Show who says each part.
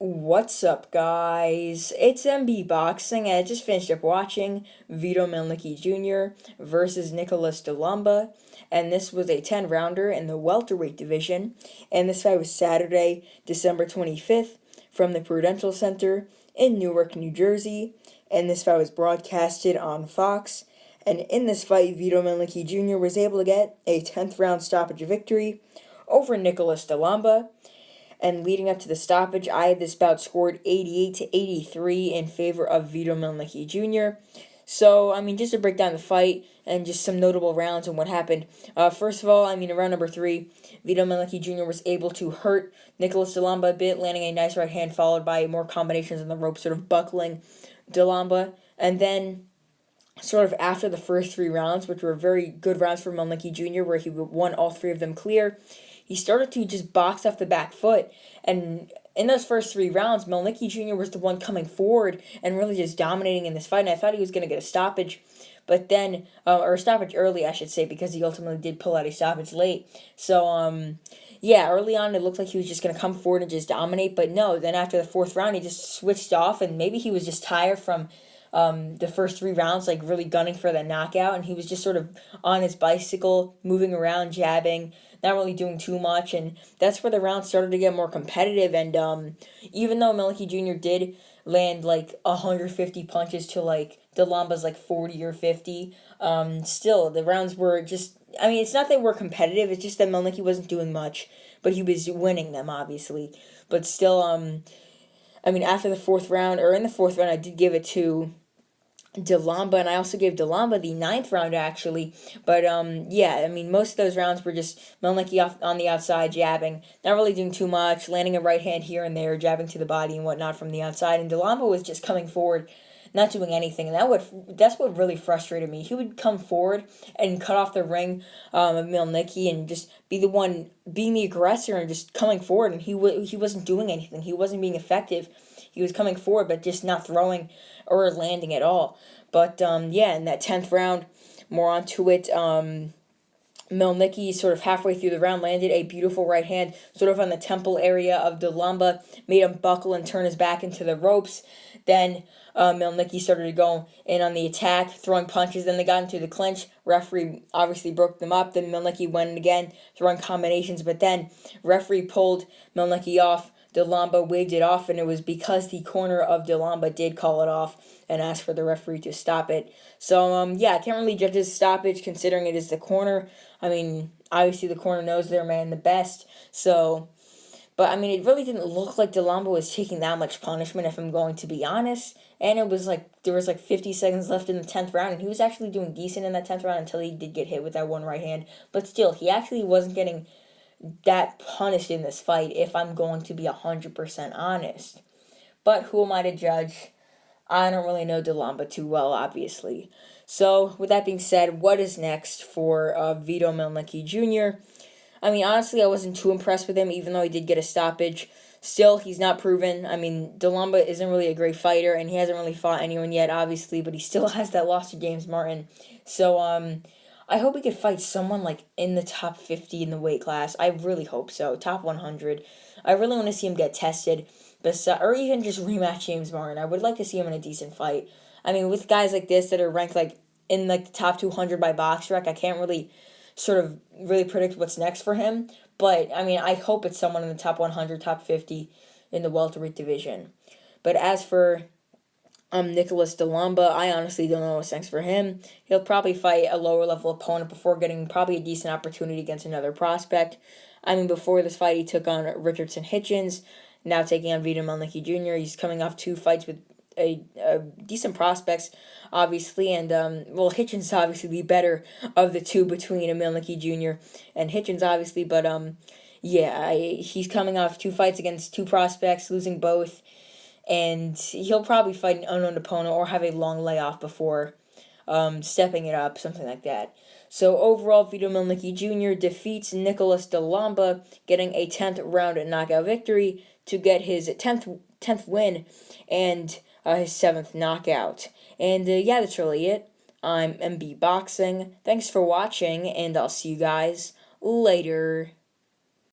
Speaker 1: What's up, guys? It's MB Boxing, and I just finished up watching Vito Mielnicki Jr. versus Nicholas DeLomba, and this was a 10-rounder in the welterweight division, and this fight was Saturday, December 25th, from the Prudential Center in Newark, New Jersey, and this fight was broadcasted on Fox, and in this fight, Vito Mielnicki Jr. was able to get a 10th round stoppage victory over Nicholas DeLomba. And leading up to the stoppage, I had this bout scored 88-83 in favor of Vito Mielnicki Jr. So, just to break down the fight and just some notable rounds and what happened. First of all, in round number 3, Vito Mielnicki Jr. was able to hurt Nicholas DeLomba a bit, landing a nice right hand followed by more combinations on the rope, sort of buckling DeLomba. And then, sort of after the first 3 rounds, which were very good rounds for Mielnicki Jr., where he won all 3 of them clear, he started to just box off the back foot. And in those first 3 rounds, Mielnicki Jr. was the one coming forward and really just dominating in this fight. And I thought he was going to get a stoppage, but then, or a stoppage early, I should say, because he ultimately did pull out a stoppage late. So, yeah, early on it looked like he was just going to come forward and just dominate. But no, then after the 4th round, he just switched off, and maybe he was just tired from the first 3 rounds, like really gunning for the knockout, and he was just sort of on his bicycle, moving around, jabbing, not really doing too much, and that's where the rounds started to get more competitive. And even though Mielnicki Jr. did land like 150 punches to like DeLomba's like 40 or 50, still the rounds were just, it's not that they were competitive, it's just that Mielnicki wasn't doing much, but he was winning them, obviously. But still, after the 4th round, or in the 4th round, I did give it to DeLomba, and I also gave DeLomba the 9th round, actually. But, yeah, most of those rounds were just Mielnicki off on the outside, jabbing, not really doing too much, landing a right hand here and there, jabbing to the body and whatnot from the outside, and DeLomba was just coming forward, not doing anything, and that's what really frustrated me. He would come forward and cut off the ring of Mielnicki and just be the one being the aggressor and just coming forward, and he wasn't doing anything. He wasn't being effective. He was coming forward, but just not throwing or landing at all. But, yeah, in that 10th round, more onto it, Mielnicki sort of halfway through the round landed a beautiful right hand sort of on the temple area of DeLomba, made him buckle and turn his back into the ropes. Then Mielnicki started to go in on the attack, throwing punches. Then they got into the clinch. Referee obviously broke them up. Then Mielnicki went in again, throwing combinations. But then referee pulled Mielnicki off. DeLomba waved it off, and it was because the corner of DeLomba did call it off and asked for the referee to stop it. So, yeah, I can't really judge this stoppage considering it is the corner. Obviously the corner knows their man the best. So, but, it really didn't look like DeLomba was taking that much punishment, if I'm going to be honest. And it was like, there was like 50 seconds left in the 10th round, and he was actually doing decent in that 10th round until he did get hit with that one right hand. But still, he actually wasn't getting that punished in this fight, if I'm going to be 100% honest. But who am I to judge? I don't really know DeLomba too well, obviously. So, with that being said, what is next for Vito Mielnicki Jr.? Honestly, I wasn't too impressed with him, even though he did get a stoppage. Still, he's not proven. DeLomba isn't really a great fighter, and he hasn't really fought anyone yet, obviously, but he still has that loss to James Martin. So, I hope he could fight someone like in the top 50 in the weight class. I really hope so. Top 100. I really want to see him get tested, or even just rematch James Martin. I would like to see him in a decent fight. With guys like this that are ranked like in like the top 200 by BoxRec, I can't really really predict what's next for him. But I hope it's someone in the top 100, top 50 in the welterweight division. But as for Nicholas DeLomba, I honestly don't know what's next for him. He'll probably fight a lower level opponent before getting probably a decent opportunity against another prospect. Before this fight, he took on Richardson Hitchens, now taking on Vito Mielnicki Jr. He's coming off 2 fights with a decent prospects, obviously, and Hitchens is obviously the better of the 2 between Mielnicki Jr. and Hitchens, obviously, but yeah, he's coming off 2 fights against 2 prospects, losing both, and he'll probably fight an unknown opponent or have a long layoff before stepping it up, something like that. So overall, Vito Mielnicki Jr. defeats Nicholas DeLomba, getting a 10th round knockout victory to get his 10th win and his 7th knockout. And yeah, that's really it. I'm MB Boxing. Thanks for watching, and I'll see you guys later.